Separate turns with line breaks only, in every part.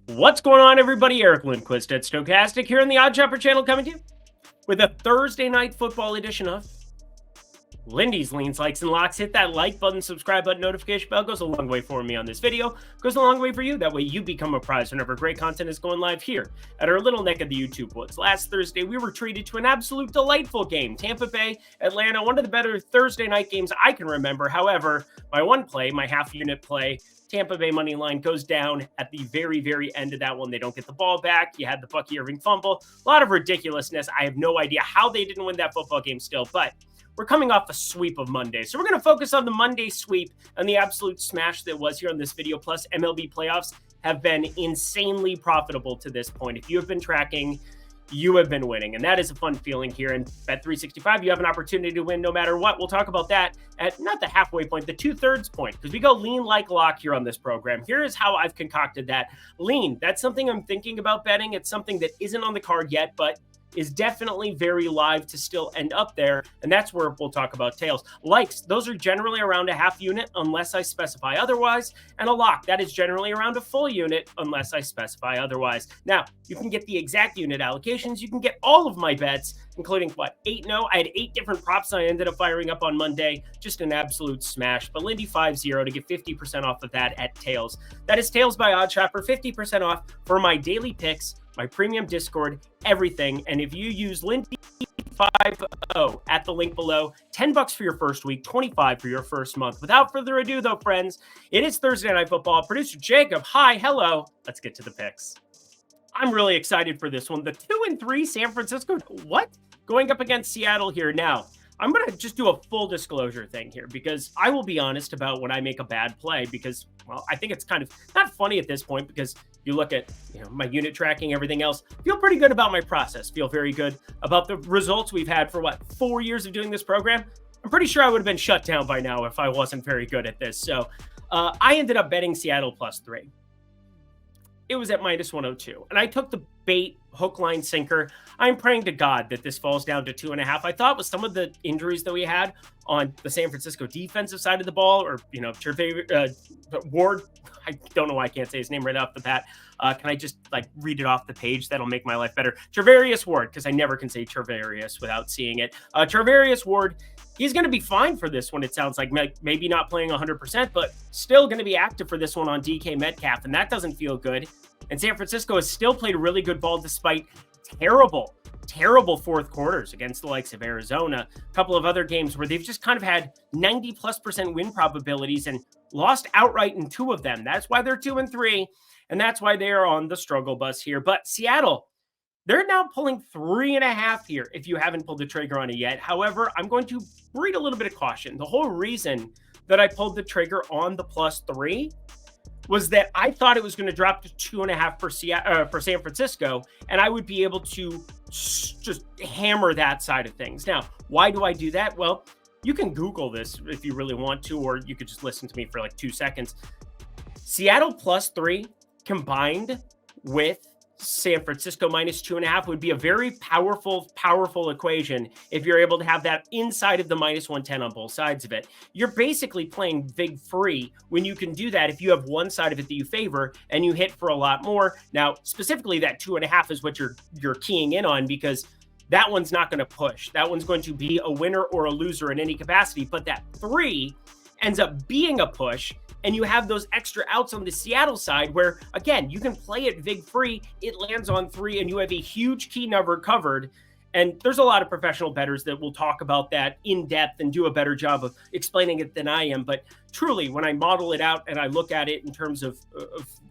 What's going on, everybody? Eric Lindquist at Stochastic here on the OddsShopper channel, coming to you with a Thursday night football edition of Lindy's Leans, Likes, and Locks. Hit that like button, subscribe button, notification bell. Goes a long way for me on this video. Goes a long way for you. That way you become a prize whenever great content is going live here at our little neck of the YouTube woods. Last Thursday, we were treated to an absolute delightful game. Tampa Bay, Atlanta, one of the better Thursday night games I can remember. However, my one play, my half-unit play, Tampa Bay money line goes down at the very, very end of that one. They don't get the ball back. You had the Bucky Irving fumble. A lot of ridiculousness. I have no idea how they didn't win that football game still, but we're coming off a sweep of Monday. So we're going to focus on the Monday sweep and the absolute smash that was here on this video. Plus, MLB playoffs have been insanely profitable to this point. If you have been tracking, you have been winning, and that is a fun feeling here. And Bet365, you have an opportunity to win no matter what. We'll talk about that at not the halfway point, the 2/3 point, because we go lean like lock here on this program. Here is how I've concocted that. Lean, that's something I'm thinking about betting. It's something that isn't on the card yet, but is definitely very live to still end up there, and that's where we'll talk about tails. Likes, those are generally around a half unit unless I specify otherwise, and a lock, that is generally around a full unit unless I specify otherwise. Now, you can get the exact unit allocations. You can get all of my bets, including, 8-0. I had 8 different props I ended up firing up on Monday. Just an absolute smash. But Lindy 5-0 to get 50% off of that at Tails. That is Tails by OddsShopper, 50% off for my daily picks, my premium Discord, everything. And if you use Lindy50 at the link below, $10 for your first week, $25 for your first month. Without further ado, though, friends, it is Thursday Night Football. Producer Jacob, hi, hello. Let's get to the picks. I'm really excited for this one. The 2-3 San Francisco, going up against Seattle here. Now, I'm going to just do a full disclosure thing here because I will be honest about when I make a bad play because, well, I think it's kind of not funny at this point because you look at, my unit tracking, everything else, feel pretty good about my process, feel very good about the results we've had for 4 years of doing this program. I'm pretty sure I would have been shut down by now if I wasn't very good at this. So I ended up betting Seattle +3. It was at -102. And I took the bait, hook, line, sinker. I'm praying to God that this falls down to 2.5. I thought with some of the injuries that we had on the San Francisco defensive side of the ball, or, Ward, I don't know why I can't say his name right off the bat. Can I just read it off the page? That'll make my life better. Charvarius Ward, because I never can say Charvarius without seeing it. Charvarius Ward, he's going to be fine for this one. It sounds like maybe not playing 100%, but still going to be active for this one on DK Metcalf, and that doesn't feel good. And San Francisco has still played really good ball despite terrible fourth quarters against the likes of Arizona. A couple of other games where they've just kind of had 90+% win probabilities and lost outright in 2 of them. That's why they're 2-3, and that's why they are on the struggle bus here. But Seattle, they're now pulling 3.5 here if you haven't pulled the trigger on it yet. However, I'm going to breed a little bit of caution. The whole reason that I pulled the trigger on the +3 was that I thought it was going to drop to 2.5 for San Francisco, and I would be able to just hammer that side of things. Now, why do I do that? Well, you can Google this if you really want to, or you could just listen to me for 2 seconds. Seattle +3 combined with San Francisco -2.5 would be a very powerful equation if you're able to have that inside of the -110 on both sides of it. You're basically playing vig free when you can do that if you have one side of it that you favor and you hit for a lot more. Now, specifically that 2.5 is what you're keying in on because that one's not going to push. That one's going to be a winner or a loser in any capacity, but that 3 ends up being a push. And you have those extra outs on the Seattle side where, again, you can play it vig free. It lands on 3 and you have a huge key number covered. And there's a lot of professional bettors that will talk about that in depth and do a better job of explaining it than I am. But truly, when I model it out and I look at it in terms of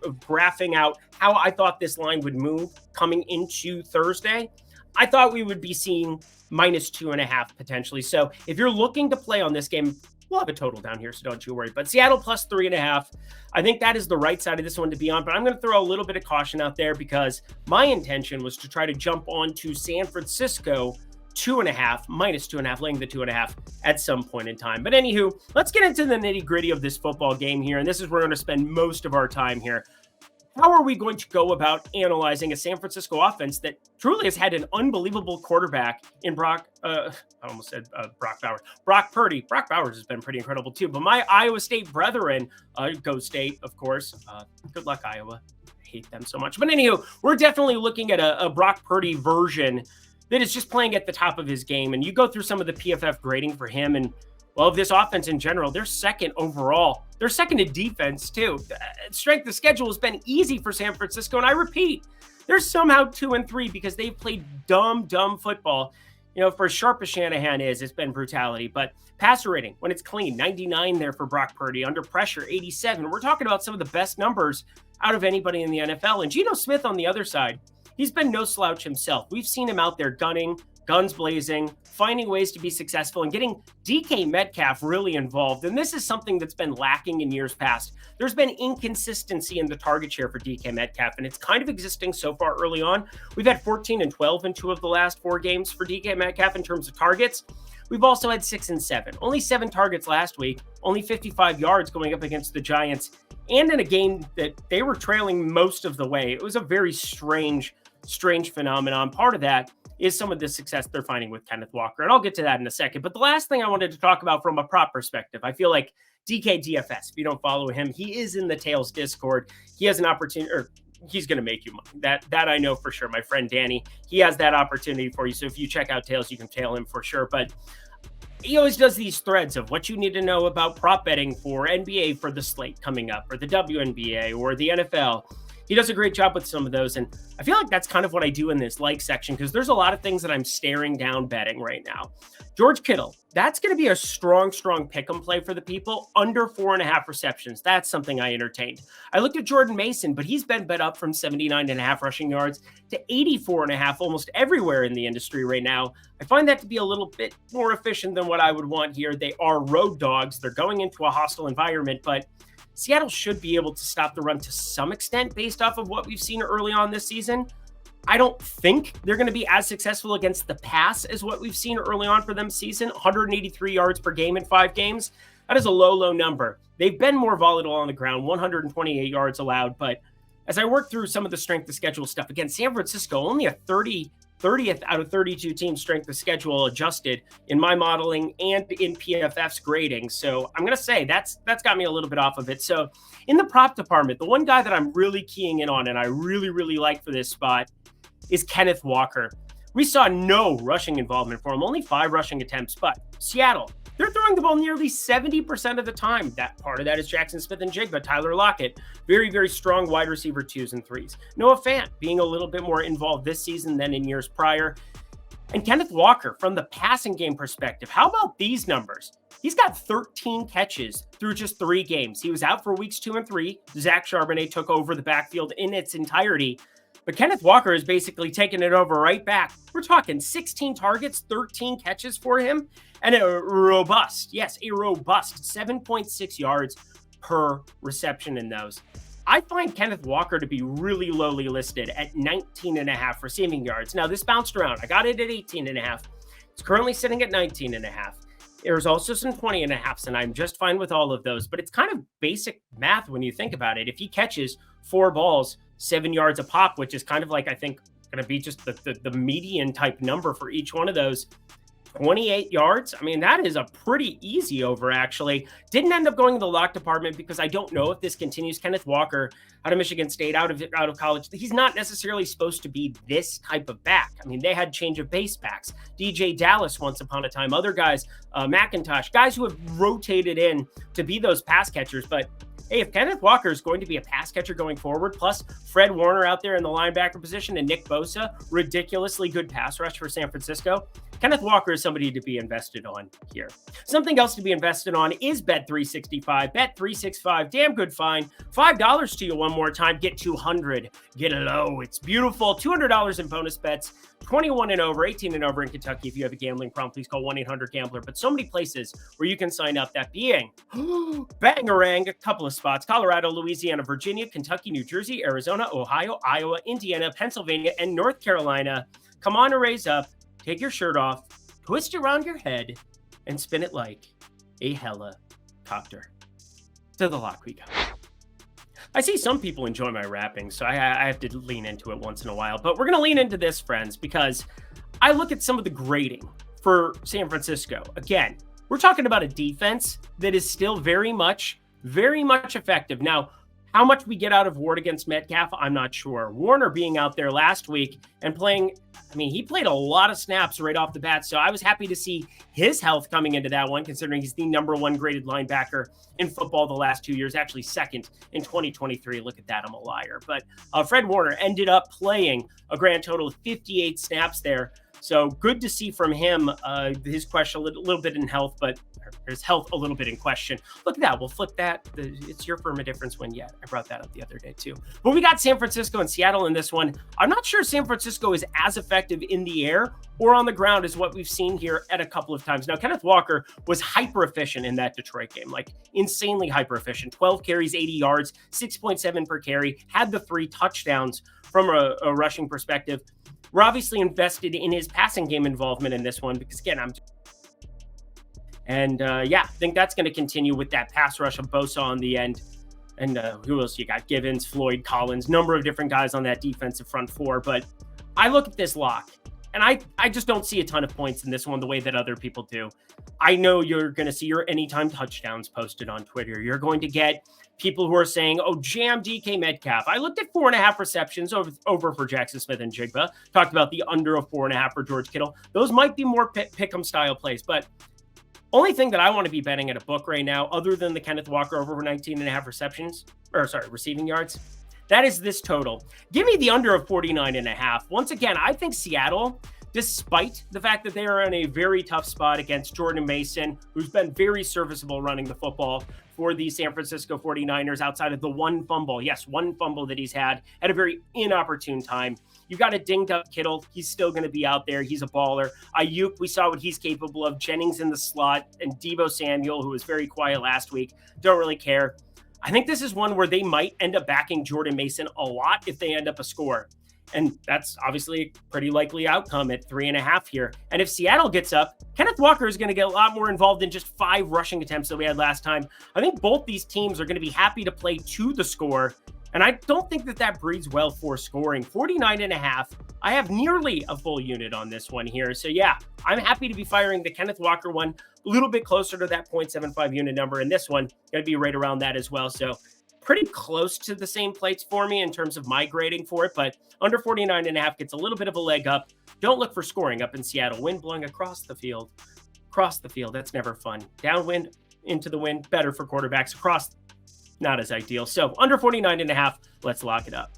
graphing out how I thought this line would move coming into Thursday, I thought we would be seeing -2.5 potentially. So if you're looking to play on this game, we'll have a total down here, so don't you worry. But Seattle +3.5, I think that is the right side of this one to be on. But I'm going to throw a little bit of caution out there because my intention was to try to jump on to San Francisco 2.5, -2.5, laying the 2.5 at some point in time. But anywho, let's get into the nitty gritty of this football game here. And this is where we're going to spend most of our time here. How are we going to go about analyzing a San Francisco offense that truly has had an unbelievable quarterback in Brock Purdy. Brock Bowers has been pretty incredible too. But my Iowa State brethren, go State, of course. Good luck, Iowa. hate them so much. But anywho, we're definitely looking at a Brock Purdy version that is just playing at the top of his game. And you go through some of the PFF grading for him and, well, this offense in general, they're second overall. They're second in defense, too. Strength of schedule has been easy for San Francisco. And I repeat, they're somehow 2-3 because they've played dumb football. You know, for as sharp as Shanahan is, it's been brutality. But passer rating, when it's clean, 99 there for Brock Purdy. Under pressure, 87. We're talking about some of the best numbers out of anybody in the NFL. And Geno Smith on the other side, he's been no slouch himself. We've seen him out there gunning, guns blazing, finding ways to be successful and getting DK Metcalf really involved. And this is something that's been lacking in years past. There's been inconsistency in the target share for DK Metcalf, and it's kind of existing so far early on. We've had 14 and 12 in 2 of the last 4 games for DK Metcalf in terms of targets. We've also had 6 and 7. Only 7 targets last week, only 55 yards going up against the Giants, and in a game that they were trailing most of the way. It was a very strange phenomenon. Part of that is some of the success they're finding with Kenneth Walker. And I'll get to that in a second. But the last thing I wanted to talk about from a prop perspective, I feel like DK DFS, if you don't follow him, he is in the Tails Discord. He has an opportunity, or he's going to make you money. That I know for sure. My friend Danny, he has that opportunity for you. So if you check out Tails, you can tail him for sure. But he always does these threads of what you need to know about prop betting for NBA for the slate coming up, or the WNBA, or the NFL. He does a great job with some of those. And I feel like that's kind of what I do in this like section, because there's a lot of things that I'm staring down betting right now. George Kittle, that's going to be a strong pick and play for the people. Under 4.5 receptions. That's something I entertained. I looked at Jordan Mason, but he's been bet up from 79.5 rushing yards to 84.5 almost everywhere in the industry right now. I find that to be a little bit more efficient than what I would want here. They are road dogs. They're going into a hostile environment, but Seattle should be able to stop the run to some extent based off of what we've seen early on this season. I don't think they're going to be as successful against the pass as what we've seen early on for them season. 183 yards per game in 5 games. That is a low number. They've been more volatile on the ground, 128 yards allowed. But as I work through some of the strength of schedule stuff, again, San Francisco, only a 30th out of 32 teams strength of schedule adjusted in my modeling and in PFF's grading. So I'm going to say that's got me a little bit off of it. So in the prop department, the one guy that I'm really keying in on and I really like for this spot is Kenneth Walker. We saw no rushing involvement for him, only 5 rushing attempts, but Seattle, they're throwing the ball nearly 70% of the time. That part of that is Jackson Smith-Njigba, Tyler Lockett, very strong wide receiver 2s and 3s. Noah Fant being a little bit more involved this season than in years prior. And Kenneth Walker, from the passing game perspective, how about these numbers? He's got 13 catches through just 3 games. He was out for weeks 2 and 3. Zach Charbonnet took over the backfield in its entirety. But Kenneth Walker is basically taking it over right back. We're talking 16 targets, 13 catches for him, and a robust 7.6 yards per reception in those. I find Kenneth Walker to be really lowly listed at 19.5 receiving yards. Now, this bounced around. I got it at 18.5. It's currently sitting at 19.5. There's also some 20.5s, and I'm just fine with all of those. But it's kind of basic math when you think about it. If he catches 4 balls, 7 yards a pop, which is kind of like, I think, going to be just the median type number for each one of those. 28 yards. I mean, that is a pretty easy over, actually. Didn't end up going to the lock department because I don't know if this continues. Kenneth Walker out of Michigan State, out of college, he's not necessarily supposed to be this type of back. I mean, they had change of base backs. DJ Dallas once upon a time, other guys, McIntosh, guys who have rotated in to be those pass catchers. But hey, if Kenneth Walker is going to be a pass catcher going forward, plus Fred Warner out there in the linebacker position and Nick Bosa, ridiculously good pass rush for San Francisco, Kenneth Walker is somebody to be invested on here. Something else to be invested on is Bet365. Bet365, damn good find. $5 to you one more time. Get 200. Get low. It's beautiful. $200 in bonus bets. 21 and over, 18 and over in Kentucky. If you have a gambling problem, please call 1-800-GAMBLER. But so many places where you can sign up, that being Bangarang, a couple of spots: Colorado, Louisiana, Virginia, Kentucky, New Jersey, Arizona, Ohio, Iowa, Indiana, Pennsylvania, and North Carolina. Come on and raise up. Take your shirt off, twist it around your head, and spin it like a helicopter. To the lock we go. I see some people enjoy my rapping, so I have to lean into it once in a while. But we're going to lean into this, friends, because I look at some of the grading for San Francisco. Again, we're talking about a defense that is still very much effective. Now, How much we get out of Ward against Metcalf, I'm not sure. Warner being out there last week and playing, I mean, he played a lot of snaps right off the bat, so I was happy to see his health coming into that one, considering he's the #1 graded linebacker in football the last 2 years, actually second in 2023. Look at that, I'm a liar. But Fred Warner ended up playing a grand total of 58 snaps there. So good to see from him. His question a little bit in health, but his health a little bit in question. Look at that. We'll flip that. It's your firm a difference win yet. I brought that up the other day too. But we got San Francisco and Seattle in this one. I'm not sure San Francisco is as effective in the air or on the ground as what we've seen here at a couple of times. Now, Kenneth Walker was hyper efficient in that Detroit game, like insanely hyper efficient. 12 carries, 80 yards, 6.7 per carry, had the 3 touchdowns from a rushing perspective. We're obviously invested in his passing game involvement in this one because, again, I think that's going to continue with that pass rush of Bosa on the end. And who else you got? Givens, Floyd, Collins, number of different guys on that defensive front four. But I look at this lock, and I just don't see a ton of points in this one the way that other people do. I know you're going to see your anytime touchdowns posted on Twitter. You're going to get people who are saying, oh, jam DK Metcalf. I looked at 4.5 receptions over for Jackson Smith and Jigba. Talked about the under of 4.5 for George Kittle. Those might be more pick-em style plays, but only thing that I want to be betting at a book right now, other than the Kenneth Walker over 19.5 receiving yards, that is this total. Give me the under of 49.5. Once again, I think Seattle, despite the fact that they are in a very tough spot against Jordan Mason, who's been very serviceable running the football for the San Francisco 49ers outside of the one fumble that he's had at a very inopportune time. You've got a dinged up Kittle. He's still going to be out there. He's a baller. Ayuk, we saw what he's capable of. Jennings in the slot, and Deebo Samuel, who was very quiet last week. Don't really care. I think this is one where they might end up backing Jordan Mason a lot if they end up a score. And that's obviously a pretty likely outcome at 3.5 here. And if Seattle gets up, Kenneth Walker is going to get a lot more involved in just 5 rushing attempts that we had last time. I think both these teams are going to be happy to play to the score. And I don't think that breeds well for scoring. 49.5. I have nearly a full unit on this one here. So yeah, I'm happy to be firing the Kenneth Walker one a little bit closer to that 0.75 unit number. And this one going to be right around that as well. So pretty close to the same plates for me in terms of my grading for it, but under 49.5 gets a little bit of a leg up. Don't look for scoring up in Seattle. Wind blowing across the field. That's never fun. Downwind, into the wind, better for quarterbacks. Across, not as ideal. So under 49.5, let's lock it up.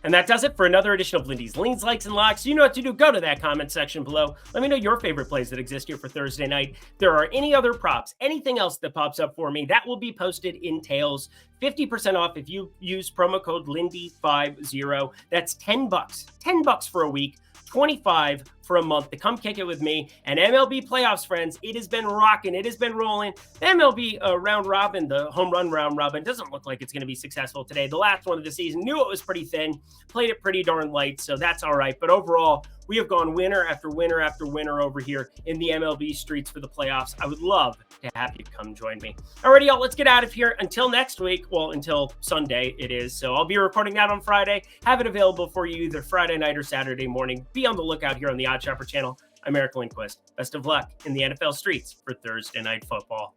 And that does it for another edition of Lindy's Leans, Likes, and Locks. You know what to do. Go to that comment section below. Let me know your favorite plays that exist here for Thursday night. If there are any other props, anything else that pops up for me, that will be posted in tails. 50% off if you use promo code Lindy50. That's $10. $10 for a week. 25 for a month to come kick it with me. And MLB playoffs, friends, it has been rocking. It has been rolling. The MLB round robin, the home run round robin, doesn't look like it's going to be successful today. The last one of the season, knew it was pretty thin, played it pretty darn light, so that's all right. But overall, we have gone winner after winner after winner over here in the MLB streets for the playoffs. I would love to have you come join me. Alrighty, y'all, let's get out of here. Until next week, well, until Sunday it is. So I'll be recording that on Friday. Have it available for you either Friday night or Saturday morning. Be on the lookout here on the OddsShopper channel. I'm Lindquist. Best of luck in the NFL streets for Thursday Night Football.